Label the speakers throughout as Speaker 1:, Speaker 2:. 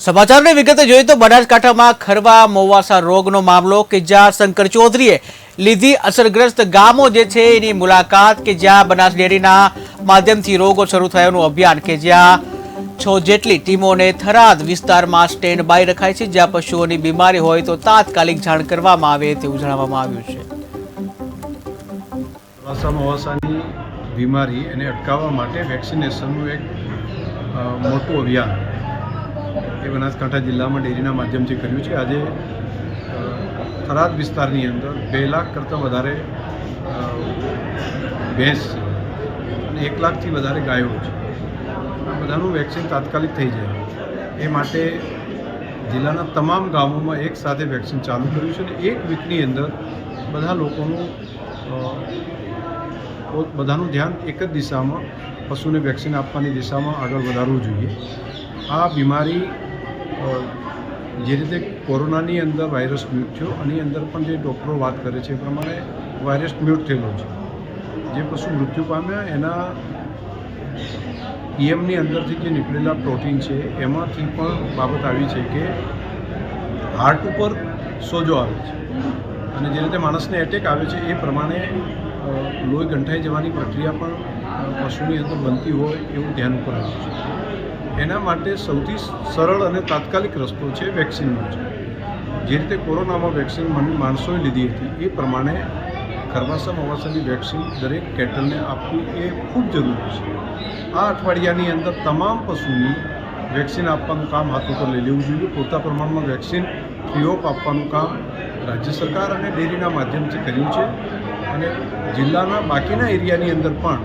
Speaker 1: સમાચારની વિગતે જોઈએ તો બનાસકાંઠામાં ખરવા મોવાસા રોગનો મામલો કે જ્યાં શંકર ચૌધરીએ લીધી અસરગ્રસ્ત ગામો જે છે એની મુલાકાત કે જ્યાં બનાસ ડેરીના માધ્યમથી રોગો શરૂ થયાનું અભિયાન કે જ્યાં 6 જેટલી ટીમોને થરાદ વિસ્તારમાં સ્ટેન્ડ બાય રખાય છે જ્યાં પશુઓની બીમારી હોય તો તાત્કાલિક જાણ કરવામાં આવે તેવું જણાવવામાં આવ્યું છે।
Speaker 2: મોવાસાની બીમારી એને અટકાવવા માટે વેક્સિનેશનનું એક મોટું અભિયાન એ બનાસકાંઠા જિલ્લામાં ડેરીના માધ્યમથી કર્યું છે। આજે થરાદ વિસ્તારની અંદર 2 લાખ કરતાં વધારે ભેંસ છે અને 1 લાખથી વધારે ગાયો છે। આ બધાનું વેક્સિન તાત્કાલિક થઈ જાય એ માટે જિલ્લાના તમામ ગામોમાં એક સાથે વેક્સિન ચાલુ કર્યું છે અને 1 વીકની અંદર બધા લોકોનું બધાનું ધ્યાન એક જ દિશામાં પશુને વેક્સિન આપવાની દિશામાં આગળ વધારવું જોઈએ। આ બીમારી જે રીતે કોરોનાની અંદર વાયરસ મ્યુટ થયો આની અંદર પણ જે ડૉક્ટરો વાત કરે છે એ પ્રમાણે વાયરસ મ્યુટ થયેલો છે। જે પશુ મૃત્યુ પામ્યા એના ઈએમની અંદરથી જે નીકળેલા પ્રોટીન છે એમાંથી પણ બાબત આવી છે કે હાર્ટ ઉપર સોજો આવે છે અને જે રીતે માણસને એટેક આવે છે એ પ્રમાણે લોહી ગંઠાઈ જવાની પ્રક્રિયા પણ પશુની અંદર બનતી હોય એવું ધ્યાન ઉપર આવ્યું છે। એના માટે સૌથી સરળ અને તાત્કાલિક રસ્તો છે વેક્સિનનો છે। જે રીતે કોરોનામાં વેક્સિન માણસોએ લીધી હતી એ પ્રમાણે ખરવાસા મોવાસાની વેક્સિન દરેક કેટલને આપવી એ ખૂબ જરૂરી છે। આ અઠવાડિયાની અંદર તમામ પશુની વેક્સિન આપવાનું કામ હાથ ઉપર લઈ લેવું જોઈએ। પૂરતા પ્રમાણમાં વેક્સિન ફ્રી ઓફ આપવાનું કામ રાજ્ય સરકાર અને ડેરીના માધ્યમથી કર્યું છે અને જિલ્લાના બાકીના એરિયાની અંદર પણ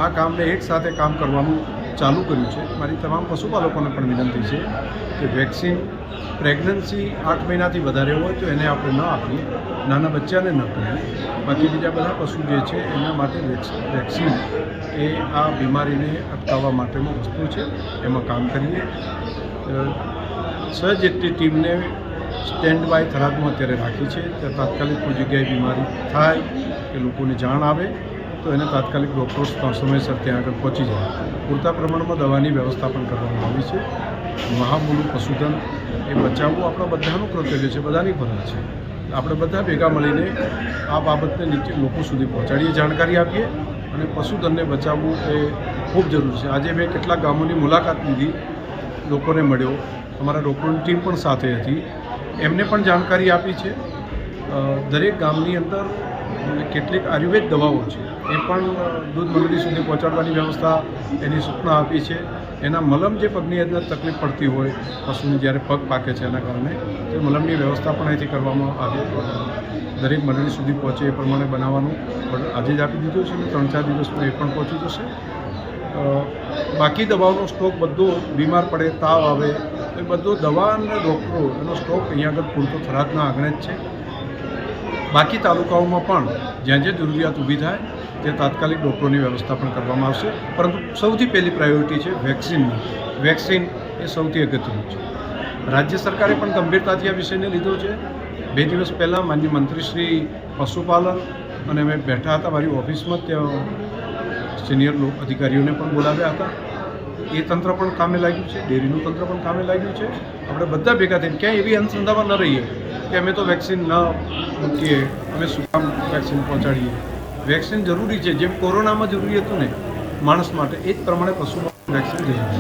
Speaker 2: આ કામને એક સાથે કામ કરવાનું ચાલુ કર્યું છે। મારી તમામ પશુપાલકોને પણ વિનંતી છે કે વેક્સિન પ્રેગ્નન્સી 8 મહિનાથી વધારે હોય તો એને આપણે ન આપીએ, નાના બચ્ચાને ન કરીએ, બાકી બીજા બધા પશુ જે છે એના માટે વેક્સિન એ આ બીમારીને અટકાવવા માટેનો વસ્તુ છે, એમાં કામ કરીએ। 6 જેટલી ટીમને સ્ટેન્ડ બાય થરાદમાં અત્યારે રાખી છે। ત્યાં તાત્કાલિક કોઈ જગ્યાએ બીમારી થાય કે લોકોને જાણ આવે તો એને તાત્કાલિક ડૉક્ટર્સ સમયસર ત્યાં આગળ પહોંચી જાય। પૂરતા પ્રમાણમાં દવાની વ્યવસ્થા પણ કરવામાં આવી છે। મહામૂલું પશુધન એ બચાવવું આપણા બધાનું કર્તવ્ય છે, બધાની ફરજ છે। આપણે બધા ભેગા મળીને આ બાબતને નીચે લોકો સુધી પહોંચાડીએ, જાણકારી આપીએ અને પશુધનને બચાવવું એ ખૂબ જરૂરી છે। આજે મેં કેટલાક ગામોની મુલાકાત લીધી, લોકોને મળ્યો, અમારા ડૉક્ટરોની ટીમ પણ સાથે હતી, એમને પણ જાણકારી આપી છે। દરેક ગામની અંદર કેટલીક આયુર્વેદ દવાઓ છે એ પણ દૂધ મંડળી સુધી પહોંચાડવાની વ્યવસ્થા એની સૂચના આપી છે। એના મલમ જે પગની અંદર તકલીફ પડતી હોય પશુને જ્યારે પગ પાકે છે એના કારણે તે મલમની વ્યવસ્થા પણ અહીંથી કરવામાં આવે, દરેક મંડળી સુધી પહોંચે એ પ્રમાણે બનાવવાનું આજે જ આપી દીધું છે અને 3-4 દિવસમાં એ પણ પહોંચી જશે। બાકી દવાઓનો સ્ટોક બધો બીમાર પડે, તાવ આવે એ બધો દવા અને ડૉક્ટરો એનો સ્ટોક અહીંયા આગળ પૂરતો થરાદના આંગણે જ છે। બાકી તાલુકાઓમાં પણ જ્યાં જ્યાં જરૂરિયાત ઊભી થાય તે તાત્કાલિક ડૉક્ટરોની વ્યવસ્થા પણ કરવામાં આવશે, પરંતુ સૌથી પહેલી પ્રાયોરિટી છે વેક્સિનની। વેક્સિન એ સૌથી અગત્યનું છે। રાજ્ય સરકારે પણ ગંભીરતાથી આ વિષયને લીધો છે। 2 દિવસ પહેલાં માનનીય મંત્રી શ્રી પશુપાલન અને અમે બેઠા હતા મારી ઓફિસમાં, ત્યાં સિનિયર અધિકારીઓને પણ બોલાવ્યા હતા। એ તંત્ર પણ કામે લાગ્યું છે, ડેરીનું તંત્ર પણ કામે લાગ્યું છે। આપણે બધા ભેગા થઈને ક્યાંય એવી અંધશ્રદ્ધામાં ન રહીએ કે અમે તો વેક્સિન ન મૂકીએ, અમે શું કામ વેક્સિન પહોંચાડીએ। વેક્સિન જરૂરી છે, જેમ કોરોનામાં જરૂરી હતું ને માણસ માટે, એ જ પ્રમાણે પશુમાં વેક્સિન જરૂરી છે।